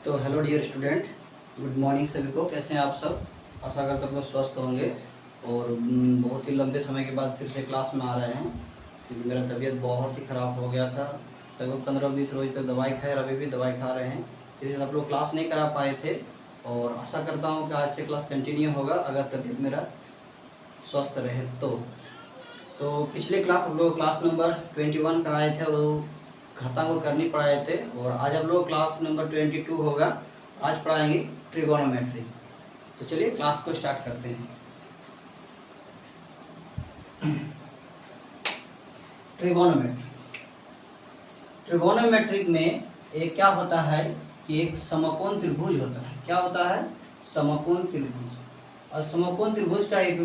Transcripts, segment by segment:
तो hello dear student, good morning सभी को। कैसे हैं आप सब? आशा करता हूँ स्वस्थ होंगे और बहुत ही लंबे समय के बाद फिर से क्लास में आ रहे हैं क्योंकि मेरा तबीयत बहुत ही ख़राब हो गया था। लगभग 15-20 रोज तक दवाई खाए, अभी भी दवाई खा रहे हैं। इसलिए आप लोग क्लास नहीं करा पाए थे और आशा करता हूँ कि आज से क्लास कंटिन्यू होगा अगर तबीयत मेरा स्वस्थ रहे तो पिछले क्लास हम लोग क्लास नंबर 21 कराए थे और घातांक को करनी पढ़ाए थे और आज हम लोग क्लास नंबर 22 होगा। आज पढ़ाएंगे ट्रिगोनोमेट्री। तो चलिए क्लास को स्टार्ट करते हैं। ट्रिगोनोमेट्रिक में एक क्या होता है कि एक समकोण त्रिभुज होता है। क्या होता है? समकोण त्रिभुज। और समकोण त्रिभुज का एक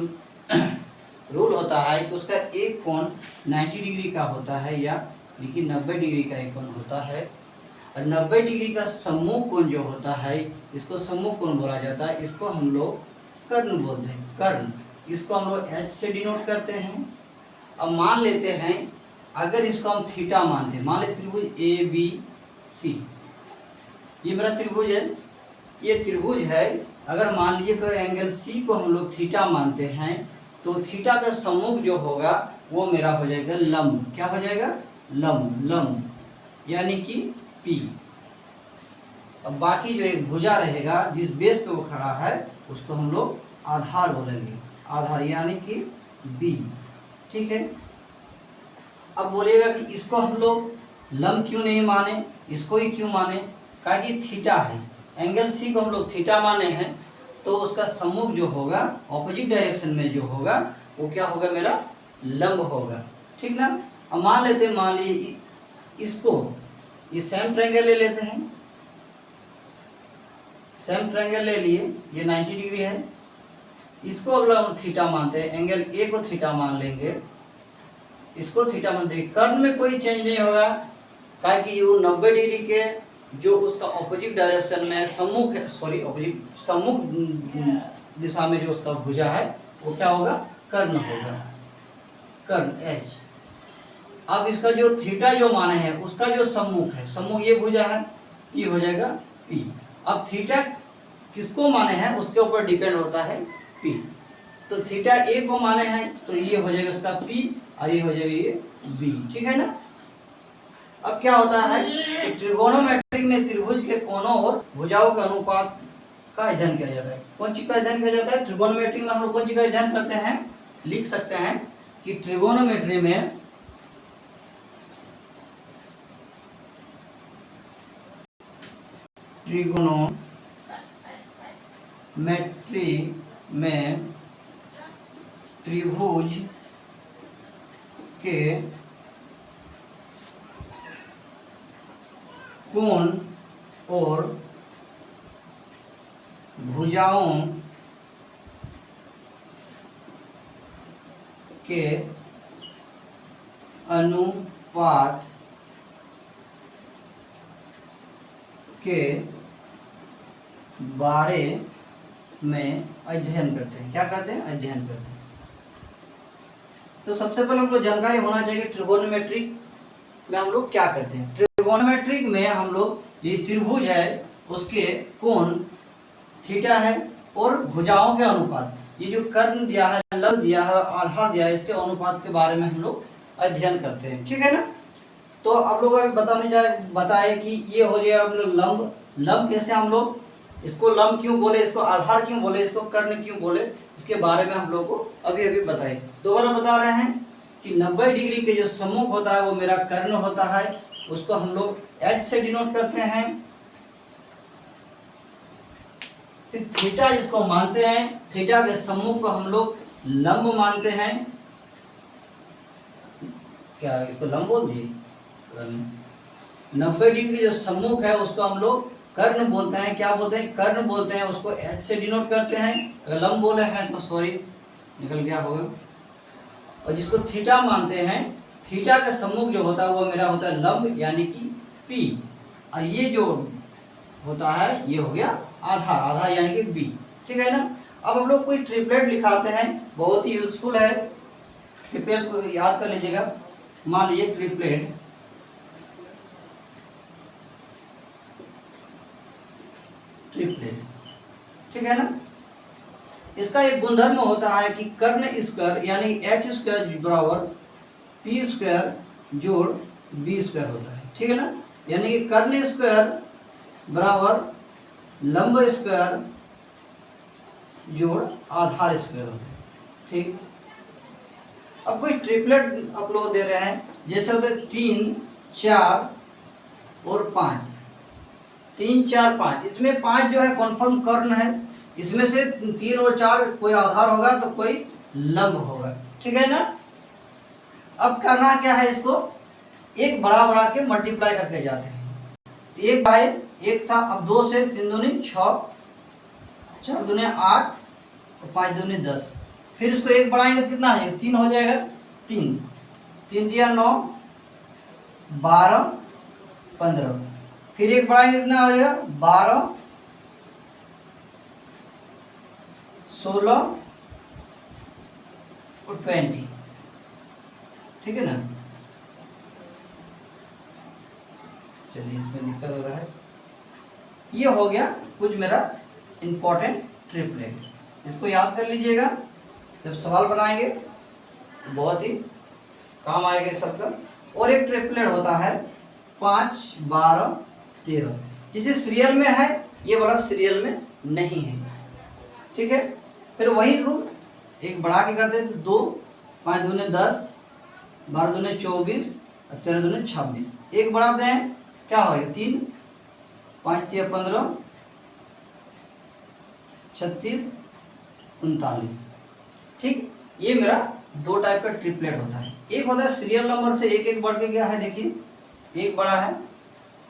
रूल होता है कि उसका एक कोण 90 डिग्री का होता है या देखिए 90 डिग्री का एक कोण होता है और 90 डिग्री का सम्मुख कोण जो होता है इसको सम्मुख कोण बोला जाता है। इसको हम लोग कर्ण बोलते हैं, कर्ण। इसको हम लोग H से डिनोट करते हैं। अब मान लेते हैं अगर इसको हम थीटा मानते हैं, मान लेते त्रिभुज ABC, ये मेरा त्रिभुज है, ये त्रिभुज है। अगर मान लीजिए कोई एंगल C को हम लोग थीटा मानते हैं तो थीटा का सम्मुख जो होगा वो मेरा हो जाएगा लंब। क्या हो जाएगा? लंब, यानी कि P। अब बाकी जो एक भुजा रहेगा जिस बेस पे वो खड़ा है उसको हम लोग आधार बोलेंगे, आधार यानी कि B। ठीक है। अब बोलिएगा कि इसको हम लोग लंब क्यों नहीं माने, इसको ही क्यों माने? कहा कि थीटा है, एंगल C को हम लोग थीटा माने हैं तो उसका सम्मुख जो होगा ऑपोजिट डायरेक्शन में जो होगा वो क्या होगा? मेरा लंब होगा। ठीक ना। अब मान लेते हैं, मान लीजिए इसको ये सेम ट्रायंगल ले लेते हैं, सेम ट्रायंगल ले लिए, ये 90 डिग्री है। इसको अगर हम थीटा मानते हैं, एंगल A को थीटा मान लेंगे, इसको थीटा मान देंगे, कर्ण में कोई चेंज नहीं होगा। क्या कि ये 90 डिग्री के जो उसका ऑपोजिट डायरेक्शन में सम्मुख है, सॉरी ऑपोजिट सम्मुख दिशा में जो उसका भुजा है वो क्या होगा? कर्ण होगा, कर्ण H। अब इसका जो थीटा जो माने हैं उसका जो सम्मुख है, सम्मुख ये भुजा है, ये हो जाएगा P। अब थीटा किसको माने हैं उसके ऊपर डिपेंड होता है P। तो थीटा A को माने हैं तो ये हो जाएगा उसका P और ये हो जाएगा ये B। ठीक है ना। अब क्या होता है कि ट्रिगोनोमेट्री में त्रिभुज के कोणों और भुजाओं के अनुपात का अध्ययन किया जाता है। कौन चीज का अध्ययन किया जाता है? ट्रिगोनोमेट्री में हम लोग कौन चीज का अध्ययन करते हैं? लिख सकते हैं कि ट्रिगोनोमेट्री में त्रिभुज के कोण और भुजाओं के अनुपात के बारे में अध्ययन करते हैं। क्या करते हैं? अध्ययन करते हैं। तो सबसे पहले हमको जानकारी होना चाहिए ट्रिगोनोमेट्रिक में हम लोग क्या करते हैं। ट्रिगोनोमेट्रिक में हम लोग ये त्रिभुज है उसके कोण थीटा है और भुजाओं के अनुपात, ये जो कर्ण दिया है, लंब दिया है, आधार दिया है, इसके अनुपात के बारे में हम लोग अध्ययन करते हैं। ठीक है ना। तो आप लोग अभी बताए कि ये हो गया हम लोग लंब। लंब कैसे हम लोग इसको लंब क्यों बोले, इसको आधार क्यों बोले, इसको कर्ण क्यों बोले, इसके बारे में हम लोग को अभी अभी बताए। दोबारा बता रहे हैं कि 90 डिग्री के जो सम्मुख होता है वो मेरा कर्ण होता है, उसको हम लोग H से डिनोट करते हैं। फिर थीटा जिसको मानते हैं, थीटा के सम्मुख को हम लोग लंब मानते हैं। क्या इसको लंब बोल दिए? 90 डिग्री जो सम्मुख है उसको हम लोग कर्ण बोलते हैं। क्या बोलते हैं? कर्ण बोलते हैं। उसको H से डिनोट करते हैं। अगर लंब बोले हैं तो सॉरी निकल गया होगा। और जिसको थीटा मानते हैं, थीटा का सम्मुख जो होता है वो मेरा होता है लंब यानी कि P। और ये जो होता है ये हो गया आधार, आधार यानी कि B। ठीक है ना। अब हम लोग कोई ट्रिपलेट लिखाते हैं, बहुत ही यूजफुल है, ट्रिपलेट को याद कर लीजिएगा। मान लीजिए ट्रिपलेट ट्रिपलेट, ठीक है ना। इसका एक गुणधर्म होता है कि कर्ण स्क्वायर यानी एच स्क्वायर बराबर पी स्क्वायर जोड़ बी स्क्वायर होता है, ठीक है ना। यानी कि कर्ण स्क्वायर बराबर लंब स्क्वायर जोड़ आधार स्क्वायर होता है, ठीक। अब कोई ट्रिपलेट आप लोग दे रहे हैं, जैसे होते 3, 4 और 5, 3, 4, 5, इसमें 5 जो है कॉन्फर्म कर्ण है, इसमें से 3 और 4 कोई आधार होगा तो कोई लंब होगा, ठीक है ना। अब करना क्या है, इसको एक बढ़ा के मल्टीप्लाई करके जाते हैं। तो 1 बाय 1 था, अब 2 से 3 दूनी 6, 4 दूनी 8 और 5 दूनी 10, फिर इसको 1 बढ़ाएंगे तो कितना है, 3 हो जाएगा, 3 3 दिया 9, 12 15, फिर 1 बढ़ाएंगे कितना हो जाएगा, 12 16 और 20, ठीक है ना। चलिए इसमें दिक्कत हो रहा है। ये हो गया कुछ मेरा इंपॉर्टेंट ट्रिपलेट, इसको याद कर लीजिएगा, जब सवाल बनाएंगे तो बहुत ही काम आएगा सबका। और एक ट्रिपलेट होता है 5, 12, 13, जिसे सीरियल में है, ये वाला सीरियल में नहीं है, ठीक है। फिर वही रूल एक बढ़ा के करते हैं, तो 2, 5 दूने 10, 12 दूने 24 और 13 दूने 26, 1 बढ़ाते हैं क्या होगा, 3, 5 3 15, 36 39, ठीक। ये मेरा 2 टाइप का ट्रिपलेट होता है। एक होता है सीरियल नंबर से एक बढ़ के गया है, देखिए 1 बड़ा है,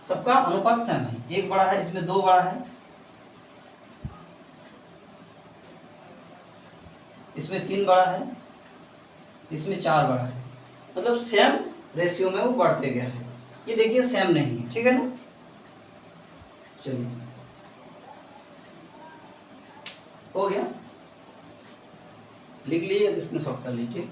सबका अनुपात सेम है, 1 बड़ा है, इसमें 2 बड़ा है, इसमें 3 बड़ा है, इसमें 4 बड़ा है, मतलब सेम रेशियो में वो बढ़ते गया है। ये देखिए सेम नहीं है, ठीक है ना। चलिए हो गया, लिख लीजिए, इसमें शॉर्ट कर लीजिए।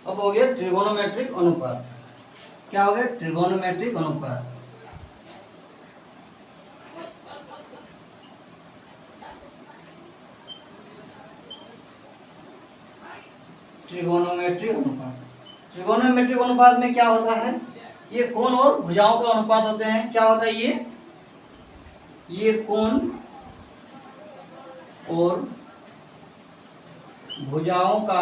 अब हो गया ट्रिगोनोमेट्रिक अनुपात। क्या हो गया, ट्रिगोनोमेट्रिक अनुपात। ट्रिगोनोमेट्रिक अनुपात, ट्रिगोनोमेट्रिक अनुपात में क्या होता है, ये कोण और भुजाओं का अनुपात होते हैं। क्या होता है ये कोण और भुजाओं का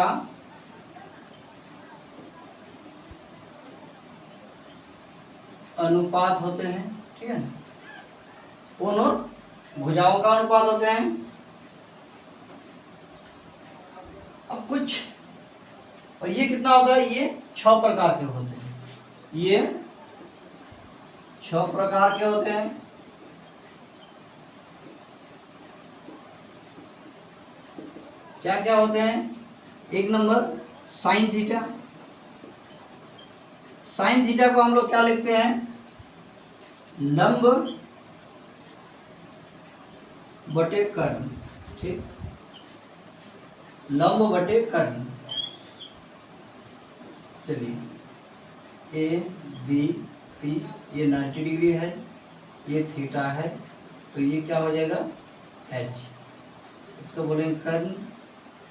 अनुपात होते हैं, ठीक है ना। कोण और भुजाओं का अनुपात होते हैं। अब कुछ, और ये कितना होता है, ये 6 प्रकार के होते हैं, ये 6 प्रकार के होते हैं। क्या क्या होते हैं, 1 number sine theta. Sine theta को हम लोग क्या लिखते हैं, लंब बटे कर्ण, ठीक, लंब बटे कर्ण। चलिए ए बी सी, ये 90 डिग्री है, ये थीटा है, तो ये क्या हो जाएगा, एच, इसको बोलेंगे कर्ण,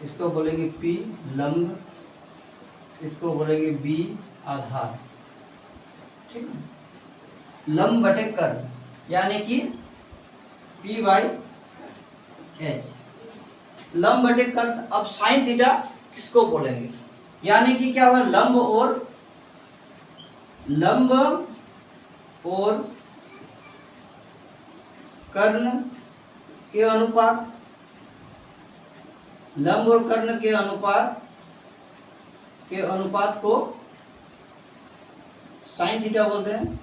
इसको बोलेंगे पी लंब, इसको बोलेंगे बी आधार, ठीक है। लंब बटे कर्ण यानी कि P बाई एच, लंब बटे कर्ण। अब साइन थीटा किसको बोलेंगे, यानी कि क्या हुआ, लंब और कर्ण के अनुपात, लंब और कर्ण के अनुपात को साइन थीटा बोलते हैं।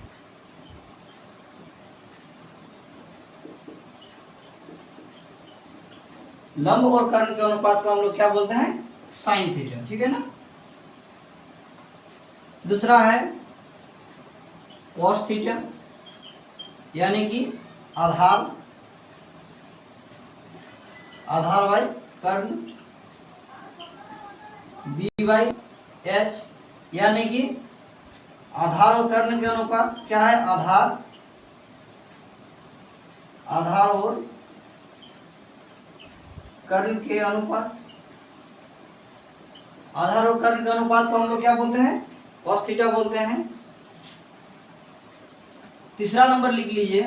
लंब और कर्ण के अनुपात को हम लोग क्या बोलते हैं, साइन थीटा, ठीक है ना। दूसरा है cos थीटा, यानी कि आधार बाई कर्ण, बी बाई एच, यानी कि आधार और कर्ण के अनुपात क्या है, आधार और कर्ण के अनुपात। आधार और कर्ण के अनुपात को हम लोग क्या बोलते हैं, cos थीटा बोलते हैं। तीसरा नंबर लिख लीजिए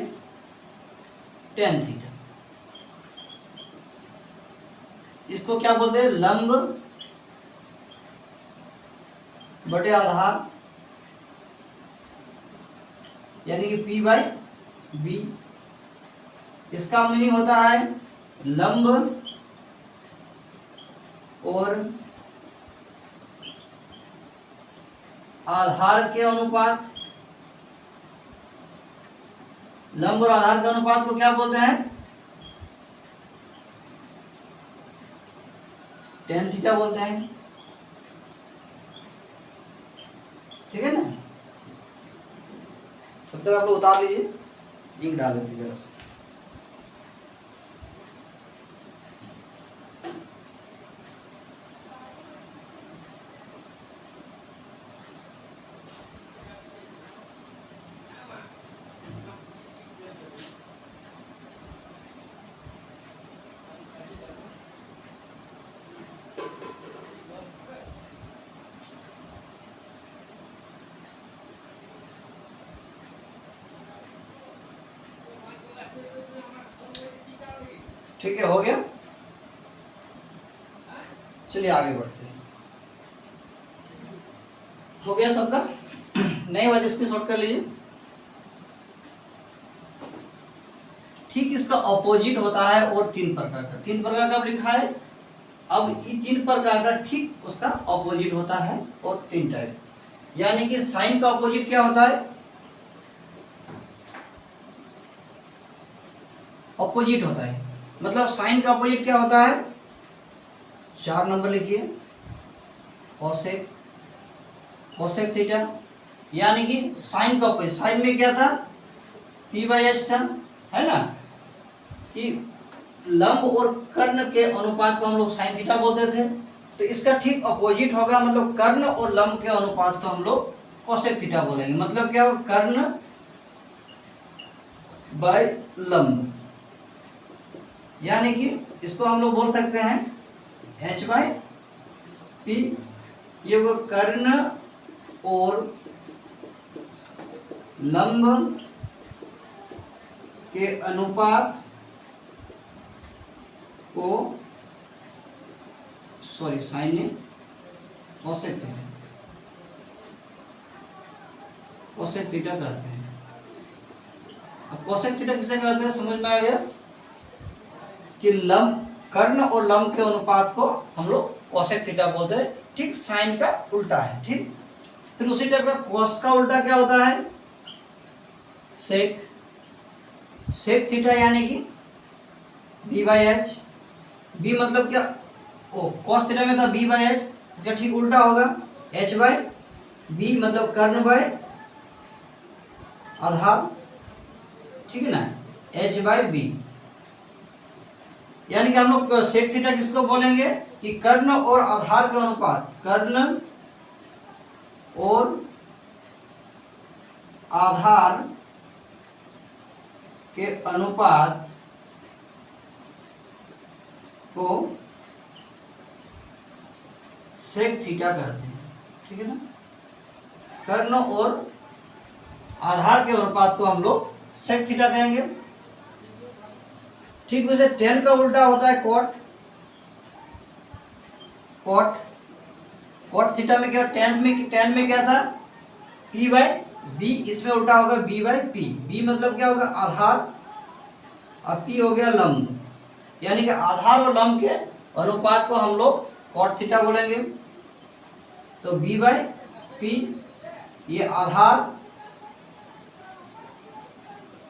tan थीटा, इसको क्या बोलते हैं, लंब बटे आधार, यानी कि P बाई बी। इसका मीनिंग होता है लंब और आधार के अनुपात। लंब और आधार के अनुपात को क्या बोलते हैं, tan थीटा बोलते हैं। ठीक है ना। तब तक आप लोग उतार लीजिए, लिंक डाल देते जरा सा। ठीक है, हो गया। चलिए आगे बढ़ते हैं। हो गया सबका, नहीं बात इसकी शॉर्ट कर लीजिए। ठीक इसका ऑपोजिट होता है और 3 प्रकार का। 3 प्रकार का लिखा है। अब ये 3 प्रकार का ठीक उसका ऑपोजिट होता है और 3 टाइप, यानी कि साइन का ऑपोजिट क्या होता है, ऑपोजिट होता है। मतलब साइन का ऑपोजिट क्या होता है, 4 नंबर लिखिए, कोसेक थीटा, यानी कि साइन का ऑपोजिट। साइन में क्या था, P बाई एच था, है ना, कि लंब और कर्ण के अनुपात को हम लोग साइन थीटा बोलते थे। तो इसका ठीक अपोजिट होगा, मतलब कर्ण और लंब के अनुपात को हम लोग कोसेक थीटा बोलेंगे। मतलब क्या होगा, कर्ण बाय लंब, यानी कि इसको हम लोग बोल सकते हैं H बाई P। ये वो कर्ण और लंब के अनुपात को, सॉरी साइन ने कोसेक थीटा कहते हैं। अब कोसेक थीटा किसे कहते हैं समझ में आ गया, कि लंब, कर्ण और लंब के अनुपात को हम लोग कोसेक थीटा बोलते हैं। ठीक साइन का उल्टा है। ठीक, फिर उसी टाइप का कोस का उल्टा क्या होता है, सेक थीटा, यानी कि बी बाई एच। बी मतलब क्या, ओ कोस थीटा में था बी बाई एच, इसका ठीक उल्टा होगा एच बाई बी, मतलब कर्ण बाय आधार। ठीक है ना, एच बाई बी, यानी कि हम लोग सेक थीटा किसको बोलेंगे, कि कर्ण और आधार के अनुपात, कर्ण और आधार के अनुपात को सेक थीटा कहते हैं। ठीक है ना, कर्ण और आधार के अनुपात को हम लोग सेक थीटा कहेंगे। ठीक वैसे tan का उल्टा होता है कॉट थीटा में क्या, tan में क्या था, P बाई बी, इसमें उल्टा होगा B बाई पी। बी मतलब क्या होगा, आधार, और P हो गया लंब, यानी कि आधार और लंब के अनुपात को हम लोग कॉट थीटा बोलेंगे। तो B बाई पी, ये आधार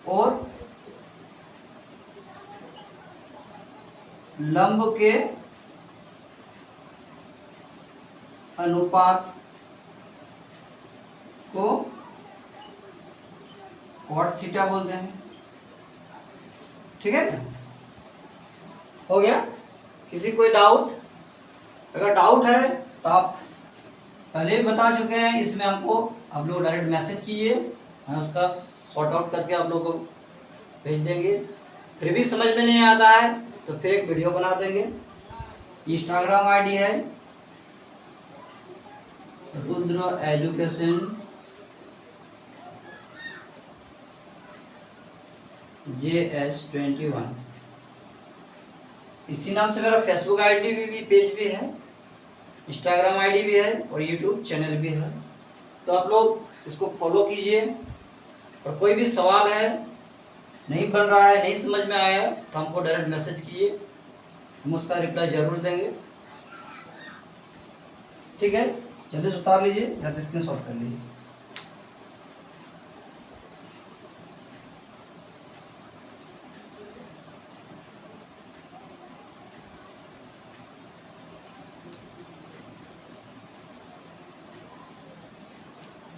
और लंब के अनुपात इसको कॉट थीटा बोलते हैं। ठीक है ना, हो गया। किसी कोई डाउट? अगर डाउट है तो आप पहले भी बता चुके हैं, इसमें हमको आप लोग डायरेक्ट मैसेज कीजिए, हम उसका सॉर्ट आउट करके आप लोग को भेज देंगे। फिर भी समझ में नहीं आता है तो फिर एक वीडियो बना देंगे। इंस्टाग्राम आईडी है रुद्र एजुकेशन JS21। इसी नाम से मेरा फेसबुक आईडी भी पेज भी है, इंस्टाग्राम आईडी भी है और यूट्यूब चैनल भी है। तो आप लोग इसको फॉलो कीजिए, और कोई भी सवाल है, नहीं बन रहा है, नहीं समझ में आया तो हमको डायरेक्ट मैसेज कीजिए, हम उसका रिप्लाई जरूर देंगे। ठीक है, जल्दी से उतार लीजिए या तो स्क्रीनशॉट कर लीजिए।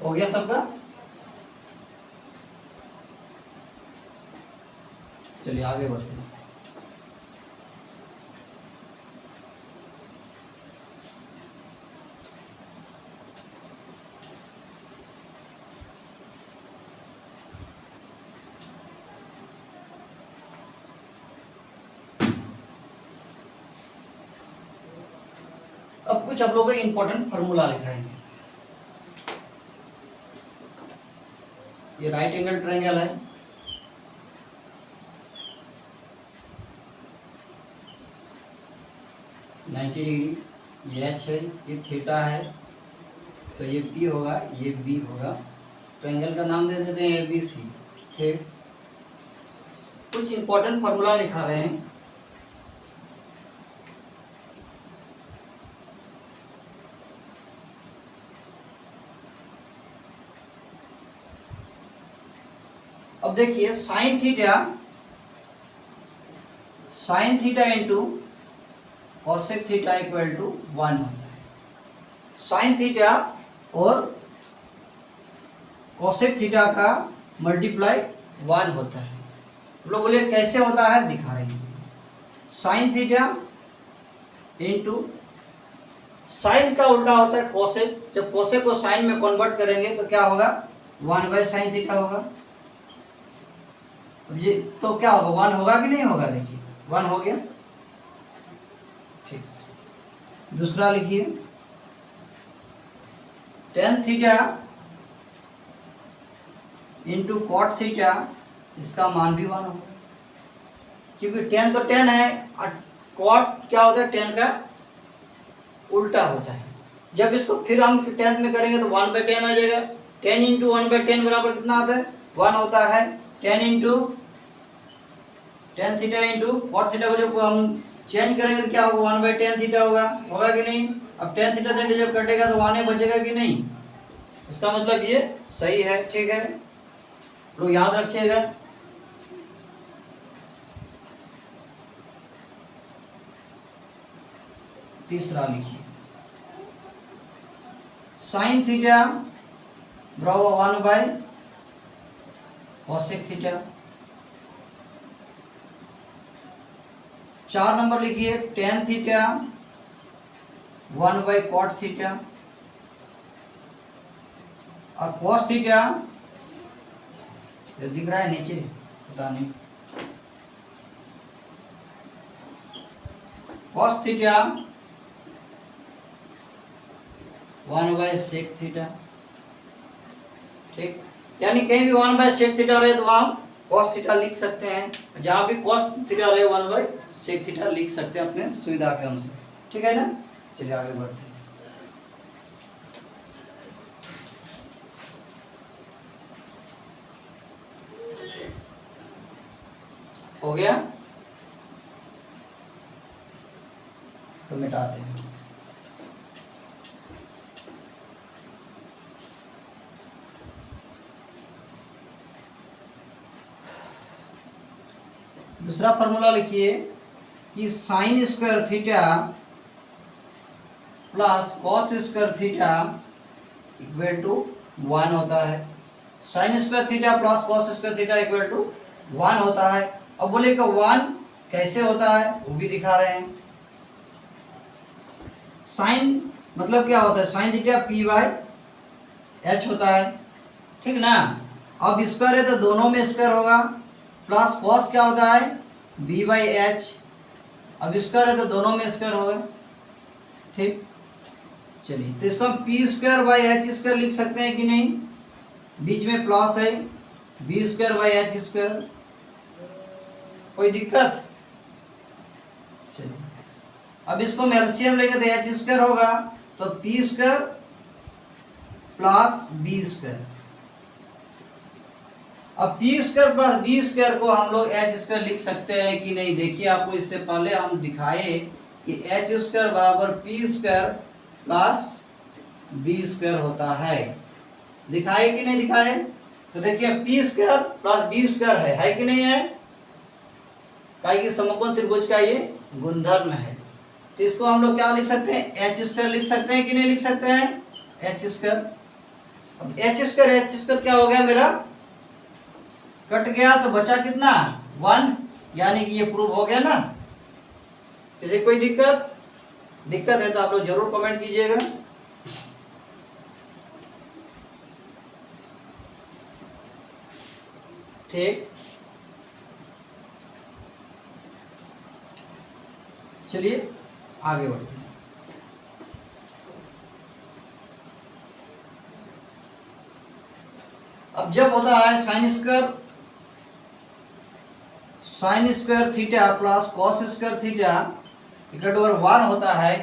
हो गया सबका? चलिए आगे बढ़ते हैं। अब कुछ आप लोगों का इंपॉर्टेंट फार्मूला लिखा है। ये राइट एंगल ट्रायंगल है, नाइन्टी डिग्री, ये एच है, ये थीटा है, तो ये पी होगा, ये बी होगा। ट्रायंगल का नाम दे देते हैं ABC। ठीक, कुछ इंपॉर्टेंट फार्मूला लिखा रहे हैं। अब देखिए sine theta into cosec theta equal to 1 होता है। साइन थीटा और कॉसेक थीटा का मल्टीप्लाई 1 होता है। लोग बोले कैसे होता है, दिखा रहे हैं। साइन थीटा इंटू, साइन का उल्टा होता है कॉसेक। जब कॉसेक को साइन में कन्वर्ट करेंगे तो क्या होगा, 1/sin थीटा होगा। ये तो क्या होगा, 1 होगा कि नहीं होगा? देखिए 1 हो गया। ठीक, दूसरा लिखिए tan theta into cot theta, इसका मान भी 1 होगा, क्योंकि tan तो tan है और कॉट क्या होता है, tan का उल्टा होता है। जब इसको फिर हम टेंथ में करेंगे तो 1/10 आ जाएगा। 10 इंटू 1/10 बराबर कितना आता है, 1 होता है। 10 इंटू tan theta into cot theta को जब हम चेंज करेंगे तो क्या होगा, 1/tan थीटा होगा कि नहीं? अब tan थीटा से जब कटेगा तो 1 बचेगा कि नहीं? इसका मतलब ये सही है। ठीक है, लोग याद रखिएगा। तीसरा लिखिए साइन थीटा बराबर 1/कॉसेक थीटा। 4 नंबर लिखिए tan थीटा 1/कॉट थीटा, और कॉस थीटा दिख रहा है नीचे, पता नहीं, कॉस थीटा 1/सेक थीटा। ठीक, यानी कहीं भी 1/सेक थीटा रहे तो वहां कॉस थीटा लिख सकते हैं, जहां भी कॉस थीटा रहे 1/सेक थीटा लिख सकते हैं अपने सुविधा के अनुसार। ठीक है ना, चलिए आगे बढ़ते हैं। हो गया तो मिटाते हैं। दूसरा फॉर्मूला लिखिए कि sine square theta plus cos square theta equal to 1 होता है। Sine square theta plus cos square theta equal to 1 होता है। अब बोले कि 1 कैसे होता है वो भी दिखा रहे हैं। साइन मतलब क्या होता है, sine theta P by H होता है, ठीक ना। अब स्क्वायर है तो दोनों में स्क्वायर होगा, प्लस कॉस क्या होता है बी बाई एच, अब स्क्वायर है तो दोनों में स्क्वायर होगा, ठीक। चलिए तो इसको हम P square by H square लिख सकते हैं कि नहीं, बीच में प्लस है, B square by H square, कोई दिक्कत। चलिए अब इसको हम एलसीएम लेंगे तो एच स्क्वायर होगा, तो P square plus B square. अब P square plus B square को हम लोग एच स्क्वायर लिख सकते हैं कि नहीं। देखिए आपको इससे पहले हम दिखाए कि एच स्क्वायर बराबर P square plus B square होता है, दिखाए कि नहीं दिखाए। तो देखिए P square plus B square है कि नहीं है, कि समकोण त्रिभुज का ये गुणधर्म है। तो इसको हम लोग क्या लिख सकते हैं, एच स्क्वायर लिख सकते हैं कि नहीं लिख सकते हैं, एच स्क्वायर। अब एच स्क्वायर क्या हो गया मेरा, कट गया तो बचा कितना 1, यानी कि ये प्रूव हो गया ना। किसी कोई दिक्कत है तो आप लोग जरूर कमेंट कीजिएगा। ठीक, चलिए आगे बढ़ते हैं। अब जब होता है sine square theta plus cos square theta equal to 1 होता है,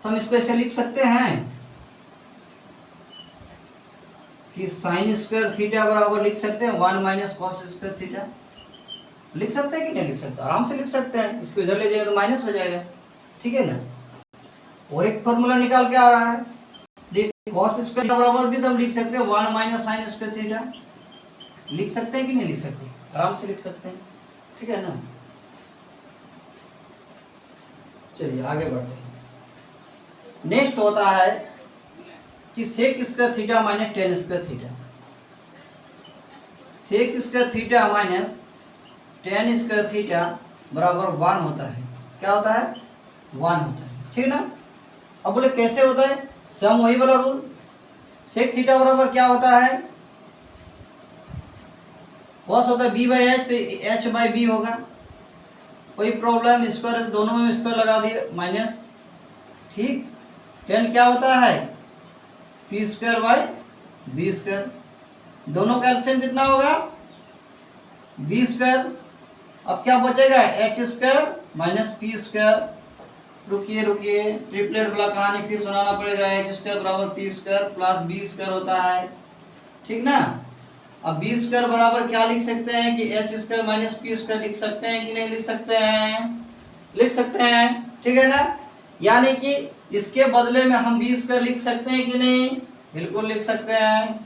तो हम इसको ऐसे लिख सकते हैं कि साइन स्क्वायर थीटा बराबर लिख सकते हैं 1 माइनस कॉस स्क्वायर थीटा। लिख सकते हैं कि नहीं लिख सकते, आराम से लिख सकते हैं। इसको इधर ले जाएगा तो माइनस हो जाएगा, ठीक है ना। और एक फॉर्मूला निकाल के आ रहा है, देखिए कॉस स्क्वायर बराबर भी तो हम लिख सकते हैं 1 माइनस साइन स्क्वायर थीटा। लिख सकते हैं कि नहीं लिख सकते, आराम से लिख सकते हैं, ठीक है ना। चलिए आगे बढ़ते हैं। नेक्स्ट होता है कि sec square theta minus tan square theta. Sec square theta minus tan square theta बराबर 1 होता है। क्या होता है 1 होता है, ठीक ना। अब बोले कैसे होता है, सम वही वाला रूल। सेक थीटा बराबर क्या होता है, कॉस होता है बी बाई एच, तो एच बाई बी होगा। कोई प्रॉब्लम, स्क्वायर दोनों में स्क्वायर लगा दिए माइनस, ठीक। टेन क्या होता है P square by B square, दोनों का एलसीएम कितना होगा बी स्क्वायर। अब क्या बचेगा H square minus P square. रुकिए ट्रिपलेट वाला कहानी फिर सुनाना पड़ेगा। एच स्क्वायर बराबर P square plus B square होता है, ठीक ना। अब बी स्क्वायर बराबर क्या लिख सकते हैं कि H square minus P square लिख सकते हैं कि नहीं लिख सकते हैं, लिख सकते हैं, ठीक है ना। यानी कि इसके बदले में हम बी स्क्वायर लिख सकते हैं कि नहीं, बिल्कुल लिख सकते हैं।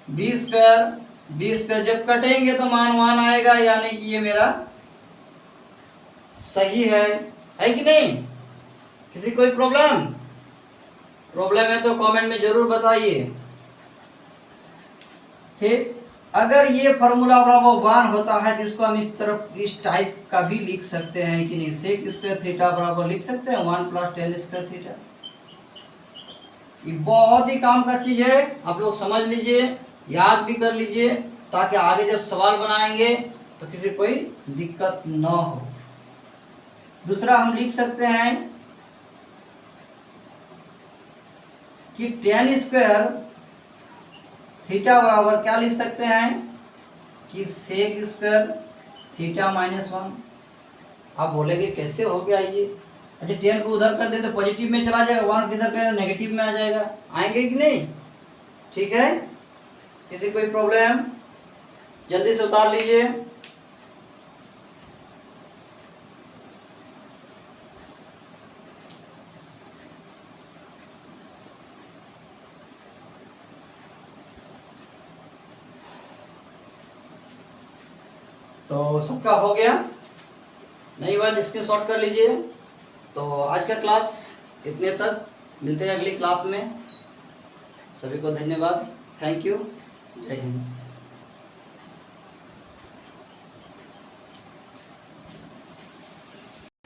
बी स्क्वायर जब कटेंगे तो मान 1 आएगा, यानी कि ये मेरा सही है कि नहीं। किसी कोई प्रॉब्लम है तो कमेंट में जरूर बताइए, ठीक। अगर ये फॉर्मूला बराबर 1 होता है तो इसको हम इस टाइप का भी लिख सकते हैं कि नहीं। सेक स्क्वायर थीटा बराबर लिख सकते हैं 1 प्लस टेन स्क्वायर थीटा। ये बहुत ही काम का चीज है, आप लोग समझ लीजिए, याद भी कर लीजिए, ताकि आगे जब सवाल बनाएंगे तो किसी कोई दिक्कत ना हो। दूसरा हम लिख सकते हैं कि टेन स्क्वायर थीटा बराबर क्या लिख सकते हैं कि सेक स्क्वायर थीटा माइनस 1। आप बोलेंगे कैसे हो गया ये, अच्छा 10 को उधर कर दे तो पॉजिटिव में चला जाएगा, 1 किधर कर तो नेगेटिव में आ जाएगा, आएंगे कि नहीं, ठीक है। किसी कोई प्रॉब्लम जल्दी से उतार लीजिए। तो सबका हो गया, नहीं हुआ तो स्क्रीनशॉट कर लीजिए। तो आज का क्लास इतने तक, मिलते हैं अगली क्लास में। सभी को धन्यवाद। Thank you. जय हिंद।